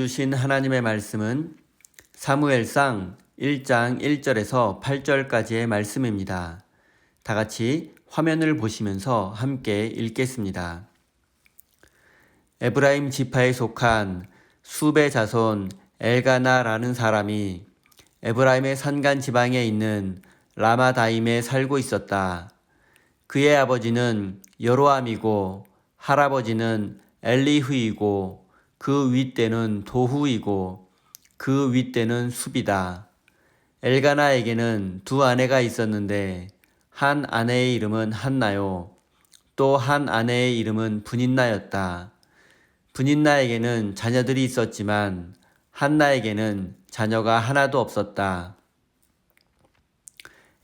주신 하나님의 말씀은 사무엘상 1장 1절에서 8절까지의 말씀입니다. 다 같이 화면을 보시면서 함께 읽겠습니다. 에브라임 지파에 속한 수베 자손 엘가나라는 사람이 에브라임의 산간 지방에 있는 라마다임에 살고 있었다. 그의 아버지는 여로암이고 할아버지는 엘리후이고 그 윗대는 도후이고 그 윗대는 숲이다. 엘가나에게는 두 아내가 있었는데 한 아내의 이름은 한나요. 또 한 아내의 이름은 분인나였다. 분인나에게는 자녀들이 있었지만 한나에게는 자녀가 하나도 없었다.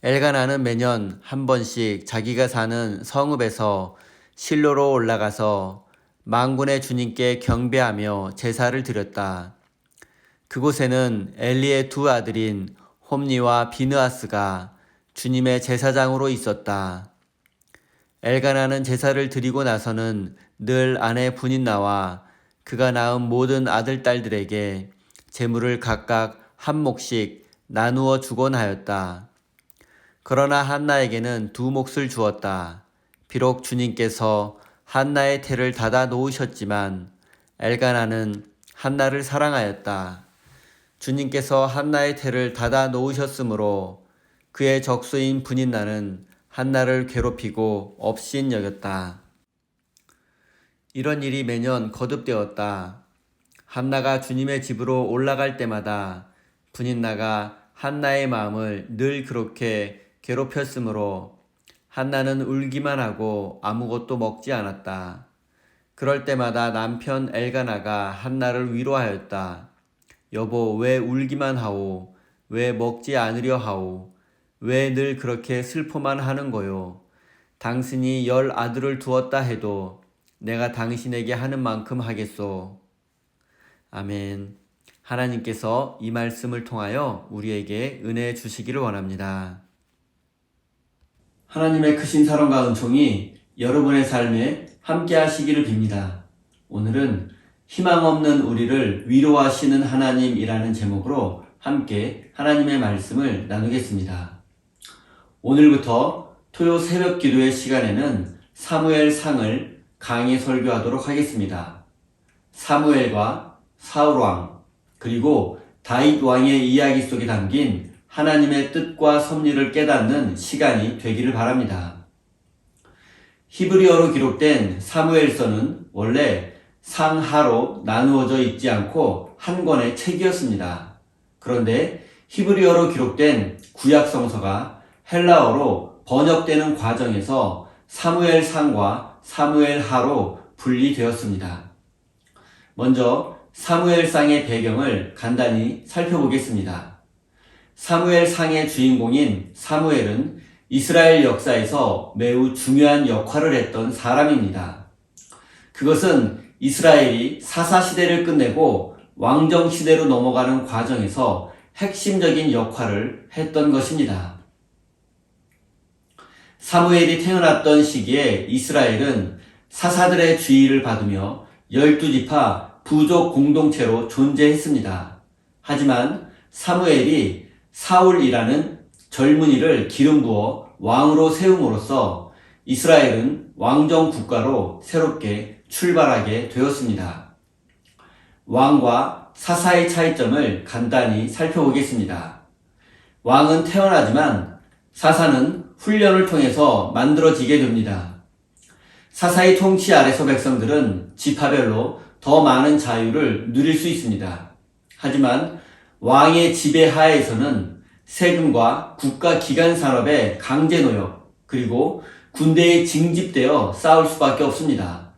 엘가나는 매년 한 번씩 자기가 사는 성읍에서 실로로 올라가서 만군의 주님께 경배하며 제사를 드렸다. 그곳에는 엘리의 두 아들인 홈니와 비느하스가 주님의 제사장으로 있었다. 엘가나는 제사를 드리고 나서는 늘 아내 분인나와 그가 낳은 모든 아들, 딸들에게 제물을 각각 한 몫씩 나누어 주곤 하였다. 그러나 한나에게는 두 몫을 주었다. 비록 주님께서 한나의 태를 닫아 놓으셨지만 엘가나는 한나를 사랑하였다. 주님께서 한나의 태를 닫아 놓으셨으므로 그의 적수인 분인나는 한나를 괴롭히고 업신여겼다. 이런 일이 매년 거듭되었다. 한나가 주님의 집으로 올라갈 때마다 분인나가 한나의 마음을 늘 그렇게 괴롭혔으므로 한나는 울기만 하고 아무것도 먹지 않았다. 그럴 때마다 남편 엘가나가 한나를 위로하였다. 여보, 왜 울기만 하오? 왜 먹지 않으려 하오? 왜 늘 그렇게 슬퍼만 하는 거요? 당신이 10 아들을 두었다 해도 내가 당신에게 하는 만큼 하겠소. 아멘. 하나님께서 이 말씀을 통하여 우리에게 은혜 주시기를 원합니다. 하나님의 크신 사랑과 은총이 여러분의 삶에 함께 하시기를 빕니다. 오늘은 희망 없는 우리를 위로하시는 하나님이라는 제목으로 함께 하나님의 말씀을 나누겠습니다. 오늘부터 토요 새벽 기도의 시간에는 사무엘상을 강의 설교하도록 하겠습니다. 사무엘과 사울왕 그리고 다윗 왕의 이야기 속에 담긴 하나님의 뜻과 섭리를 깨닫는 시간이 되기를 바랍니다. 히브리어로 기록된 사무엘서는 원래 상하로 나누어져 있지 않고 한 권의 책이었습니다. 그런데 히브리어로 기록된 구약성서가 헬라어로 번역되는 과정에서 사무엘상과 사무엘하로 분리되었습니다. 먼저 사무엘상의 배경을 간단히 살펴보겠습니다. 사무엘상의 주인공인 사무엘은 이스라엘 역사에서 매우 중요한 역할을 했던 사람입니다. 그것은 이스라엘이 사사시대를 끝내고 왕정시대로 넘어가는 과정에서 핵심적인 역할을 했던 것입니다. 사무엘이 태어났던 시기에 이스라엘은 사사들의 주의를 받으며 12지파 부족 공동체로 존재했습니다. 하지만 사무엘이 사울이라는 젊은이를 기름 부어 왕으로 세움으로써 이스라엘은 왕정 국가로 새롭게 출발하게 되었습니다. 왕과 사사의 차이점을 간단히 살펴보겠습니다. 왕은 태어나지만 사사는 훈련을 통해서 만들어지게 됩니다. 사사의 통치 아래서 백성들은 지파별로 더 많은 자유를 누릴 수 있습니다. 하지만 왕의 지배하에서는 세금과 국가 기관 산업의 강제 노역 그리고 군대에 징집되어 싸울 수밖에 없습니다.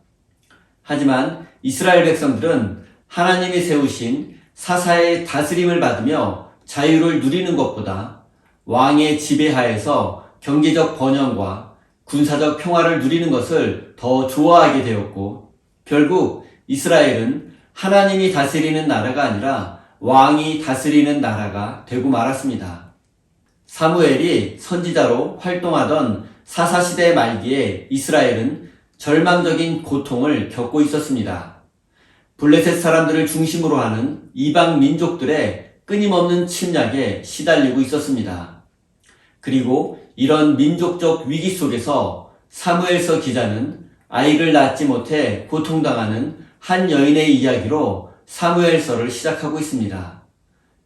하지만 이스라엘 백성들은 하나님이 세우신 사사의 다스림을 받으며 자유를 누리는 것보다 왕의 지배하에서 경제적 번영과 군사적 평화를 누리는 것을 더 좋아하게 되었고 결국 이스라엘은 하나님이 다스리는 나라가 아니라 왕이 다스리는 나라가 되고 말았습니다. 사무엘이 선지자로 활동하던 사사시대 말기에 이스라엘은 절망적인 고통을 겪고 있었습니다. 블레셋 사람들을 중심으로 하는 이방 민족들의 끊임없는 침략에 시달리고 있었습니다. 그리고 이런 민족적 위기 속에서 사무엘서 기자는 아이를 낳지 못해 고통당하는 한 여인의 이야기로 사무엘서를 시작하고 있습니다.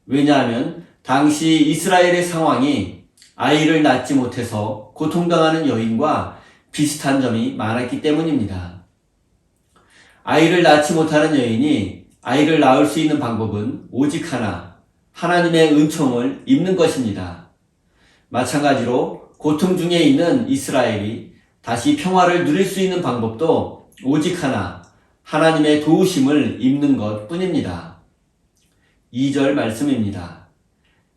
왜냐하면 당시 이스라엘의 상황이 아이를 낳지 못해서 고통당하는 여인과 비슷한 점이 많았기 때문입니다. 아이를 낳지 못하는 여인이 아이를 낳을 수 있는 방법은 오직 하나, 하나님의 은총을 입는 것입니다. 마찬가지로 고통 중에 있는 이스라엘이 다시 평화를 누릴 수 있는 방법도 오직 하나, 하나님의 도우심을 입는 것 뿐입니다. 2절 말씀입니다.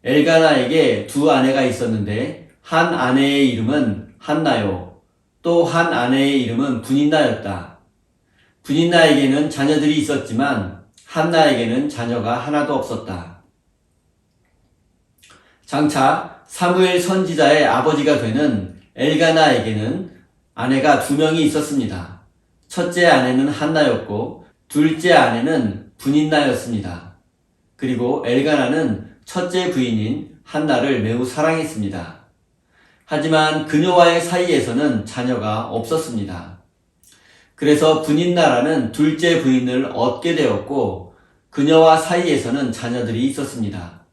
엘가나에게 두 아내가 있었는데 한 아내의 이름은 한나요, 또 한 아내의 이름은 분인나였다. 분인나에게는 자녀들이 있었지만 한나에게는 자녀가 하나도 없었다. 장차 사무엘 선지자의 아버지가 되는 엘가나에게는 아내가 두 명이 있었습니다. 첫째 아내는 한나였고 둘째 아내는 분인나였습니다. 그리고 엘가나는 첫째 부인인 한나를 매우 사랑했습니다. 하지만 그녀와의 사이에서는 자녀가 없었습니다. 그래서 분인나라는 둘째 부인을 얻게 되었고 그녀와 사이에서는 자녀들이 있었습니다.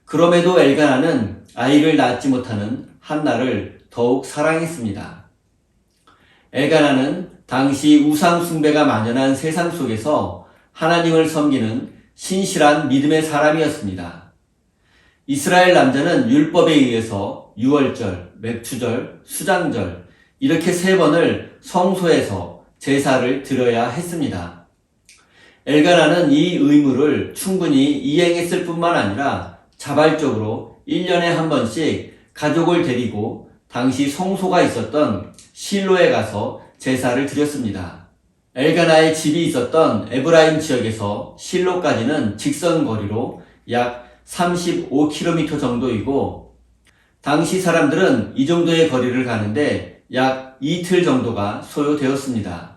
그럼에도 엘가나는 아이를 낳지 못하는 한나를 더욱 사랑했습니다. 엘가나는 당시 우상 숭배가 만연한 세상 속에서 하나님을 섬기는 신실한 믿음의 사람이었습니다. 이스라엘 남자는 율법에 의해서 유월절, 맥추절, 수장절 이렇게 3번을 성소에서 제사를 드려야 했습니다. 엘가나는 이 의무를 충분히 이행했을 뿐만 아니라 자발적으로 1년에 한 번씩 가족을 데리고 당시 성소가 있었던 실로에 가서 제사를 드렸습니다. 엘가나의 집이 있었던 에브라임 지역에서 실로까지는 직선 거리로 약 35km 정도이고 당시 사람들은 이 정도의 거리를 가는데 약 이틀 정도가 소요되었습니다.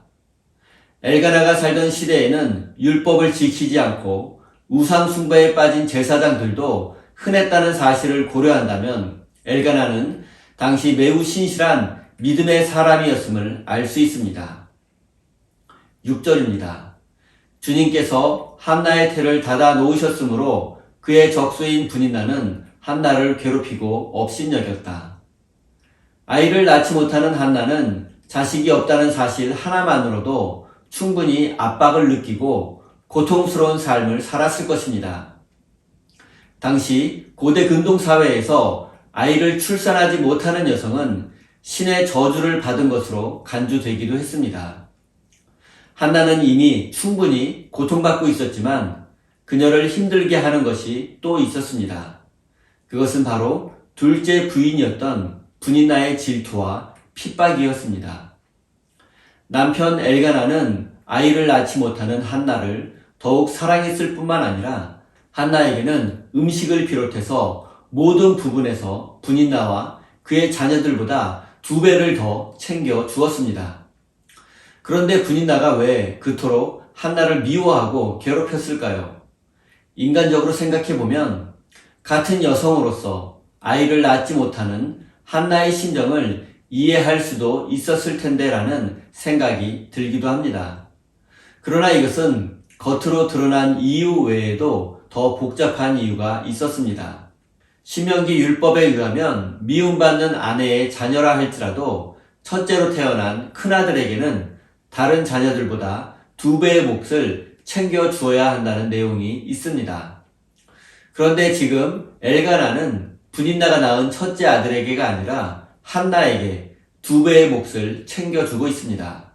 엘가나가 살던 시대에는 율법을 지키지 않고 우상 숭배에 빠진 제사장들도 흔했다는 사실을 고려한다면 엘가나는 당시 매우 신실한 믿음의 사람이었음을 알 수 있습니다. 6절입니다. 주님께서 한나의 태를 닫아 놓으셨으므로 그의 적수인 분인나는 한나를 괴롭히고 업신여겼다. 아이를 낳지 못하는 한나는 자식이 없다는 사실 하나만으로도 충분히 압박을 느끼고 고통스러운 삶을 살았을 것입니다. 당시 고대 근동사회에서 아이를 출산하지 못하는 여성은 신의 저주를 받은 것으로 간주되기도 했습니다. 한나는 이미 충분히 고통받고 있었지만 그녀를 힘들게 하는 것이 또 있었습니다. 그것은 바로 둘째 부인이었던 분인나의 질투와 핍박이었습니다. 남편 엘가나는 아이를 낳지 못하는 한나를 더욱 사랑했을 뿐만 아니라 한나에게는 음식을 비롯해서 모든 부분에서 분인나와 그의 자녀들보다 2배를 더 챙겨 주었습니다. 그런데 분인나가 왜 그토록 한나를 미워하고 괴롭혔을까요? 인간적으로 생각해보면 같은 여성으로서 아이를 낳지 못하는 한나의 심정을 이해할 수도 있었을 텐데 라는 생각이 들기도 합니다. 그러나 이것은 겉으로 드러난 이유 외에도 더 복잡한 이유가 있었습니다. 신명기 율법에 의하면 미움받는 아내의 자녀라 할지라도 첫째로 태어난 큰아들에게는 다른 자녀들보다 2배의 몫을 챙겨 주어야 한다는 내용이 있습니다. 그런데 지금 엘가나는 분인나가 낳은 첫째 아들에게가 아니라 한나에게 2배의 몫을 챙겨주고 있습니다.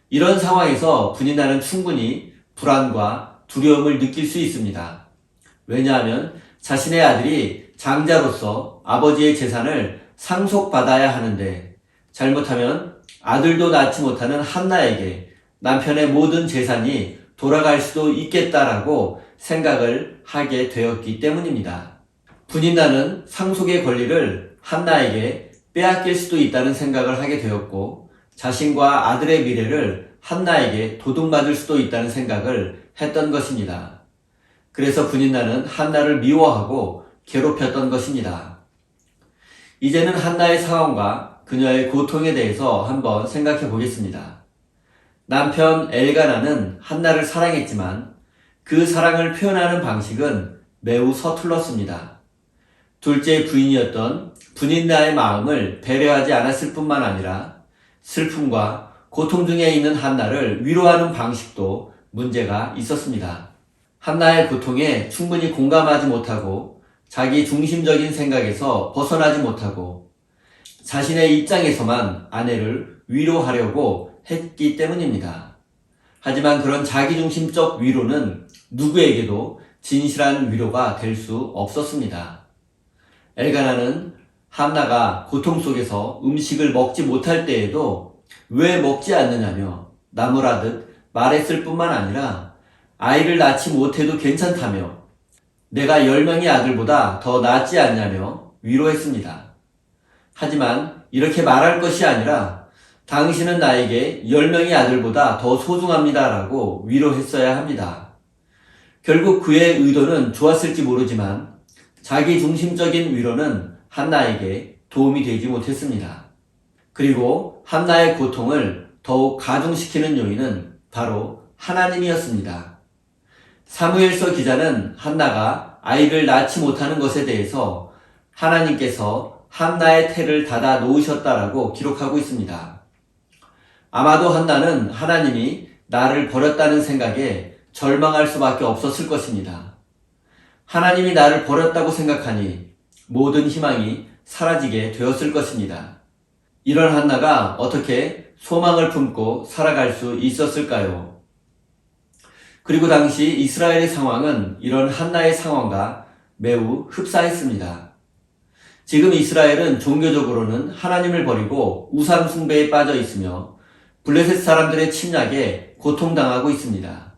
이런 상황에서 분인나는 충분히 불안과 두려움을 느낄 수 있습니다. 왜냐하면 자신의 아들이 장자로서 아버지의 재산을 상속받아야 하는데 잘못하면 아들도 낳지 못하는 한나에게 남편의 모든 재산이 돌아갈 수도 있겠다라고 생각을 하게 되었기 때문입니다. 분인나는 상속의 권리를 한나에게 빼앗길 수도 있다는 생각을 하게 되었고 자신과 아들의 미래를 한나에게 도둑맞을 수도 있다는 생각을 했던 것입니다. 그래서 분인나는 한나를 미워하고 괴롭혔던 것입니다. 이제는 한나의 상황과 그녀의 고통에 대해서 한번 생각해 보겠습니다. 남편 엘가나는 한나를 사랑했지만 그 사랑을 표현하는 방식은 매우 서툴렀습니다. 둘째 부인이었던 분인나의 마음을 배려하지 않았을 뿐만 아니라 슬픔과 고통 중에 있는 한나를 위로하는 방식도 문제가 있었습니다. 한나의 고통에 충분히 공감하지 못하고 자기 중심적인 생각에서 벗어나지 못하고 자신의 입장에서만 아내를 위로하려고 했기 때문입니다. 하지만 그런 자기중심적 위로는 누구에게도 진실한 위로가 될 수 없었습니다. 엘가나는 한나가 고통 속에서 음식을 먹지 못할 때에도 왜 먹지 않느냐며 나무라듯 말했을 뿐만 아니라 아이를 낳지 못해도 괜찮다며 내가 10명의 아들보다 더 낫지 않냐며 위로했습니다. 하지만 이렇게 말할 것이 아니라 당신은 나에게 10명의 아들보다 더 소중합니다 라고 위로했어야 합니다. 결국 그의 의도는 좋았을지 모르지만 자기 중심적인 위로는 한나에게 도움이 되지 못했습니다. 그리고 한나의 고통을 더욱 가중시키는 요인은 바로 하나님이었습니다. 사무엘서 기자는 한나가 아이를 낳지 못하는 것에 대해서 하나님께서 한나의 태를 닫아 놓으셨다라고 기록하고 있습니다. 아마도 한나는 하나님이 나를 버렸다는 생각에 절망할 수밖에 없었을 것입니다. 하나님이 나를 버렸다고 생각하니 모든 희망이 사라지게 되었을 것입니다. 이런 한나가 어떻게 소망을 품고 살아갈 수 있었을까요? 그리고 당시 이스라엘의 상황은 이런 한나의 상황과 매우 흡사했습니다. 지금 이스라엘은 종교적으로는 하나님을 버리고 우상 숭배에 빠져 있으며 블레셋 사람들의 침략에 고통당하고 있습니다.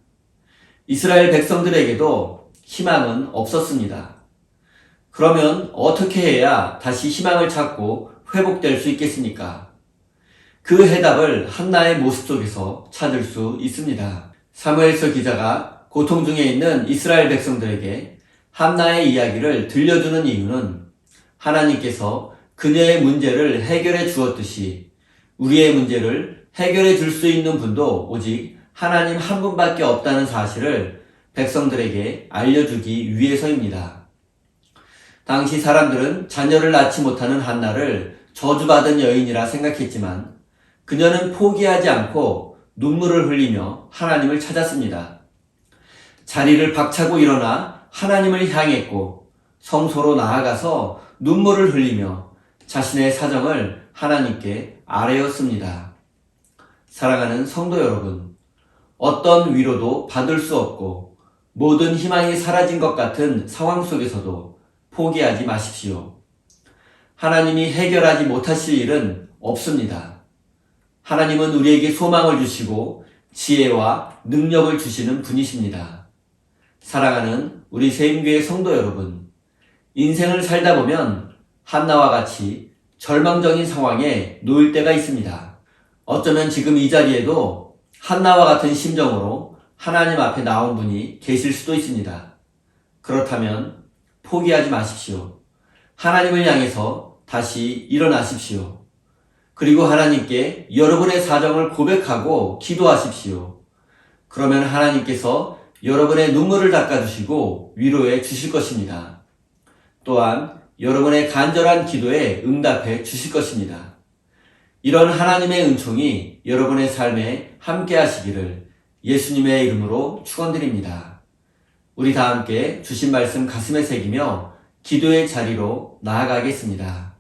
이스라엘 백성들에게도 희망은 없었습니다. 그러면 어떻게 해야 다시 희망을 찾고 회복될 수 있겠습니까? 그 해답을 한나의 모습 속에서 찾을 수 있습니다. 사무엘서 기자가 고통 중에 있는 이스라엘 백성들에게 한나의 이야기를 들려주는 이유는 하나님께서 그녀의 문제를 해결해 주었듯이 우리의 문제를 해결해 줄 수 있는 분도 오직 하나님 한 분밖에 없다는 사실을 백성들에게 알려주기 위해서입니다. 당시 사람들은 자녀를 낳지 못하는 한나를 저주받은 여인이라 생각했지만 그녀는 포기하지 않고 눈물을 흘리며 하나님을 찾았습니다. 자리를 박차고 일어나 하나님을 향했고 성소로 나아가서 눈물을 흘리며 자신의 사정을 하나님께 아뢰었습니다. 사랑하는 성도 여러분, 어떤 위로도 받을 수 없고 모든 희망이 사라진 것 같은 상황 속에서도 포기하지 마십시오. 하나님이 해결하지 못하실 일은 없습니다. 하나님은 우리에게 소망을 주시고 지혜와 능력을 주시는 분이십니다. 사랑하는 우리 세임교회 성도 여러분, 인생을 살다 보면 한나와 같이 절망적인 상황에 놓일 때가 있습니다. 어쩌면 지금 이 자리에도 한나와 같은 심정으로 하나님 앞에 나온 분이 계실 수도 있습니다. 그렇다면 포기하지 마십시오. 하나님을 향해서 다시 일어나십시오. 그리고 하나님께 여러분의 사정을 고백하고 기도하십시오. 그러면 하나님께서 여러분의 눈물을 닦아주시고 위로해 주실 것입니다. 또한 여러분의 간절한 기도에 응답해 주실 것입니다. 이런 하나님의 은총이 여러분의 삶에 함께 하시기를 예수님의 이름으로 축원드립니다. 우리 다 함께 주신 말씀 가슴에 새기며 기도의 자리로 나아가겠습니다.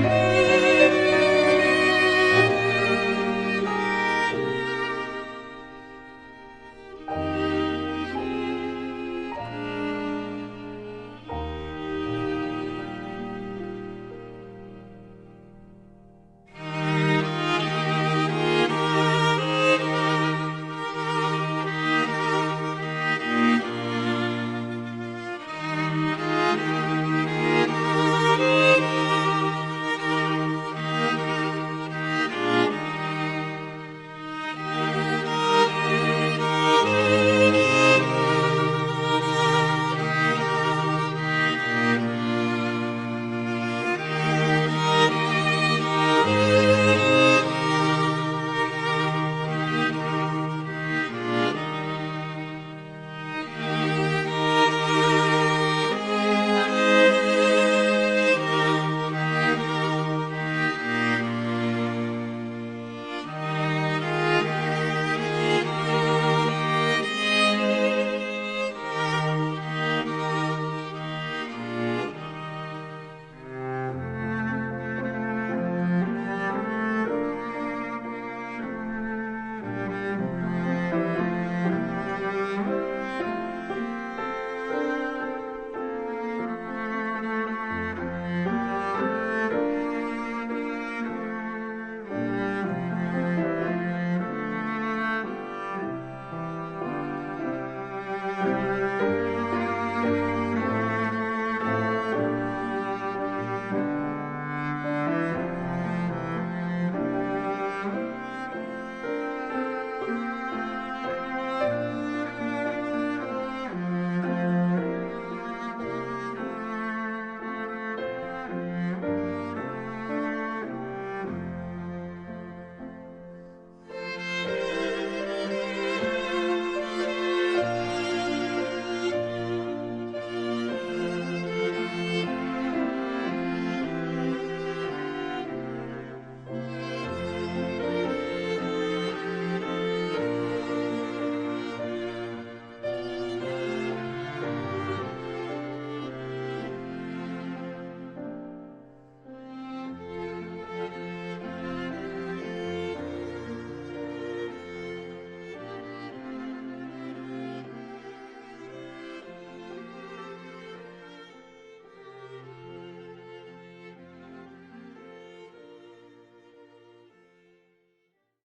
내